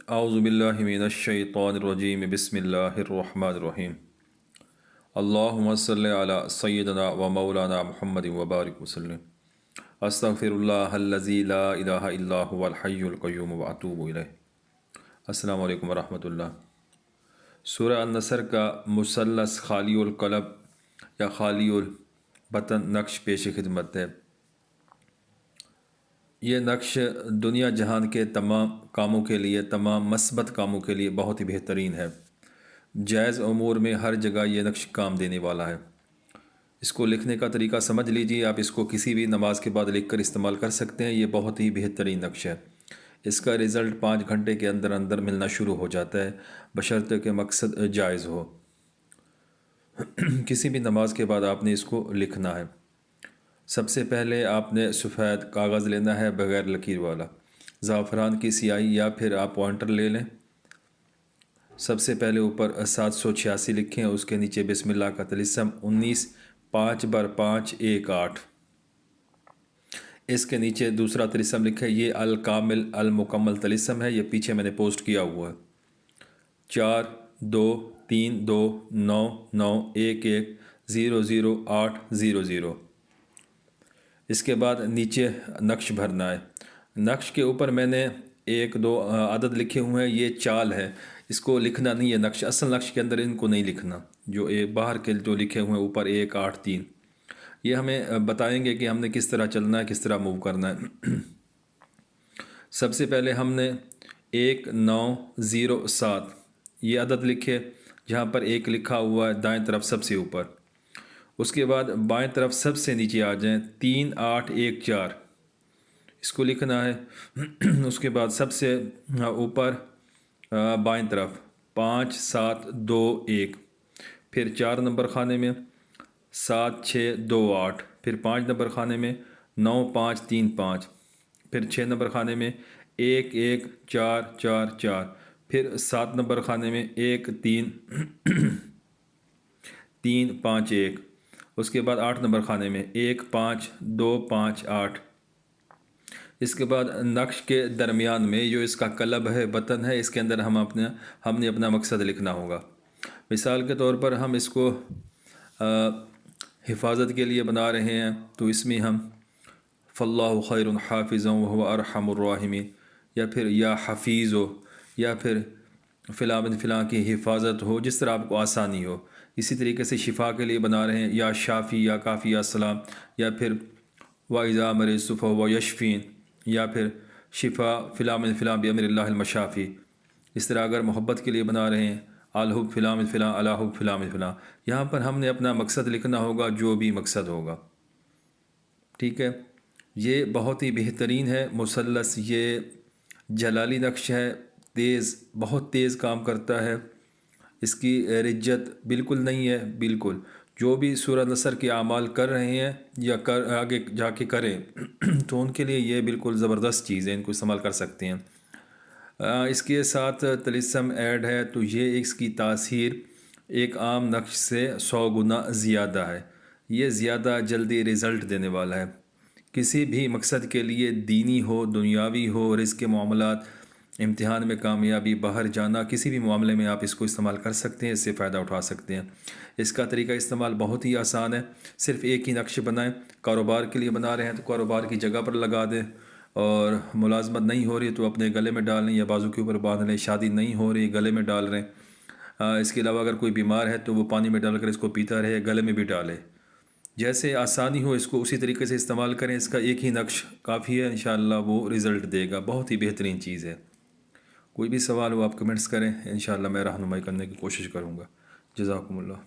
औज़ुबिल्लाहि मिनश्शैतानिर्रजीम बिस्मिल्लाहिर्रहमानिर्रहीम। अल्लाहुम्मा सल्लि अला सय्यिदना व मौलाना मुहम्मद व बारिक वसल्लम। अस्तगफिरुल्लाहल्लज़ी ला इलाहा इल्ला हुवल हय्युल क़य्यूम व अतूबु इलैह। अस्सलामु अलैकुम व रहमतुल्लाह। सूरह अन-नसर का मुसल्लस खालियुल क़ल्ब या खालियुल बतन नक्श पेश खिदमत है। ये नक्श दुनिया जहान के तमाम कामों के लिए, तमाम मस्बत कामों के लिए बहुत ही बेहतरीन है। जायज़ उमूर में हर जगह ये नक्श काम देने वाला है। इसको लिखने का तरीका समझ लीजिए, आप इसको किसी भी नमाज के बाद लिख कर इस्तेमाल कर सकते हैं। ये बहुत ही बेहतरीन नक्श है। इसका रिज़ल्ट 5 घंटे के अंदर अंदर मिलना शुरू हो जाता है, बशर्ते कि मकसद जायज़ हो। किसी भी नमाज के बाद आपने इसको लिखना है। सबसे पहले आपने सफ़ेद कागज़ लेना है बग़ैर लकीर वाला, ज़ाफ़रान की स्याही या फिर आप पॉइंटर ले लें। सबसे पहले ऊपर 786 लिखें, उसके नीचे बिस्मिल्लाह का तलिस्म 19 5 बर 5 1 8। इसके नीचे दूसरा तलिस्म लिखें, ये अल कामिल अल मुकम्मल तलिस्म है, ये पीछे मैंने पोस्ट किया हुआ है। 4 2 3 2 9 9 1 1 0 0 8 0 0। इसके बाद नीचे नक्श भरना है। नक्श के ऊपर मैंने 1 2 अदद लिखे हुए हैं, ये चाल है, इसको लिखना नहीं है। नक्श असल नक्श के अंदर इनको नहीं लिखना। जो एक बाहर के जो लिखे हुए हैं ऊपर 1 8 3, ये हमें बताएंगे कि हमने किस तरह चलना है, किस तरह मूव करना है। सबसे पहले हमने 1 9 0 7 ये अदद लिखे, जहाँ पर 1 लिखा हुआ है दाएं तरफ सबसे ऊपर। उसके बाद बाएं तरफ सबसे नीचे आ जाएं 3 8 1 4, इसको लिखना है। उसके बाद सबसे ऊपर बाएं तरफ 5 7 2 1, फिर 4 नंबर खाने में 7 6 2 8, फिर 5 नंबर खाने में 9 5 3 5, फिर 6 नंबर खाने में 1 1 4 4 4, फिर 7 नंबर खाने में 1 3 3 5 1। उसके बाद 8 नंबर खाने में 1 5 2 5 8। इसके बाद नक्श के दरमियान में जो इसका कलब है, बतन है, इसके अंदर हमने अपना मकसद लिखना होगा। मिसाल के तौर पर हम इसको हिफाजत के लिए बना रहे हैं, तो इसमें हम फ़ल्लाहु खैरुन हाफ़िज़न व हुवा अरहमुर राहिमीन, या फिर या हफ़ीज़ हो, या फिर फ़िलाँ बिन फ़िलाँ की हिफाजत हो, जिस तरह आपको आसानी हो। इसी तरीके से शिफा के लिए बना रहे हैं या शाफ़ी या काफ़ी या सलाम, या फिर वाइज़ा मरिज़ व यशफ़ीन, या फिर शिफा फ़िलाँ बिन फ़िलाँ बिअम्रिल्लाहिल मशाफ़ी। इस तरह अगर मोहब्बत के लिए बना रहे हैं अलहुब फ़िलाँ बिन फ़िलाँ अलाहुब फ़िलाँ बिन फ़िलाँ, यहाँ पर हमने अपना मकसद लिखना होगा, जो भी मकसद होगा। ठीक है, ये बहुत ही बेहतरीन है मुसल्लस। ये जलाली नक्श है, तेज़, बहुत तेज़ काम करता है। इसकी रिज्जत बिल्कुल नहीं है। बिल्कुल जो भी सूरह नसर के आमाल कर रहे हैं या कर आगे जाके करें तो उनके लिए ये बिल्कुल ज़बरदस्त चीज़ है, इनको इस्तेमाल कर सकते हैं। इसके साथ तलिस्म ऐड है, तो ये इसकी तासीर एक आम नक्श से 100 गुना ज़्यादा है। ये ज़्यादा जल्दी रिज़ल्ट देने वाला है। किसी भी मकसद के लिए, दीनी हो, दुनियावी हो, रिज़्क़ के मामलात, इम्तिहान में कामयाबी, बाहर जाना, किसी भी मामले में आप इसको इस्तेमाल कर सकते हैं, इससे फ़ायदा उठा सकते हैं। इसका तरीका इस्तेमाल बहुत ही आसान है। सिर्फ़ एक ही नक्श बनाएं। कारोबार के लिए बना रहे हैं तो कारोबार की जगह पर लगा दें, और मुलाजमत नहीं हो रही तो अपने गले में डाल लें या बाजू के ऊपर बांध लें। शादी नहीं हो रही, गले में डाल रहे हैं। इसके अलावा अगर कोई बीमार है तो वो पानी में डालकर इसको पीता रहे, गले में भी डाले। जैसे आसानी हो इसको उसी तरीके से इस्तेमाल करें। इसका एक ही नक्श काफ़ी है, इंशाअल्लाह वो रिज़ल्ट देगा। बहुत ही बेहतरीन चीज़ है। कोई भी सवाल हो आप कमेंट्स करें, इंशाअल्लाह मैं रहनुमाई करने की कोशिश करूँगा। जज़ाकुमुल्लाह।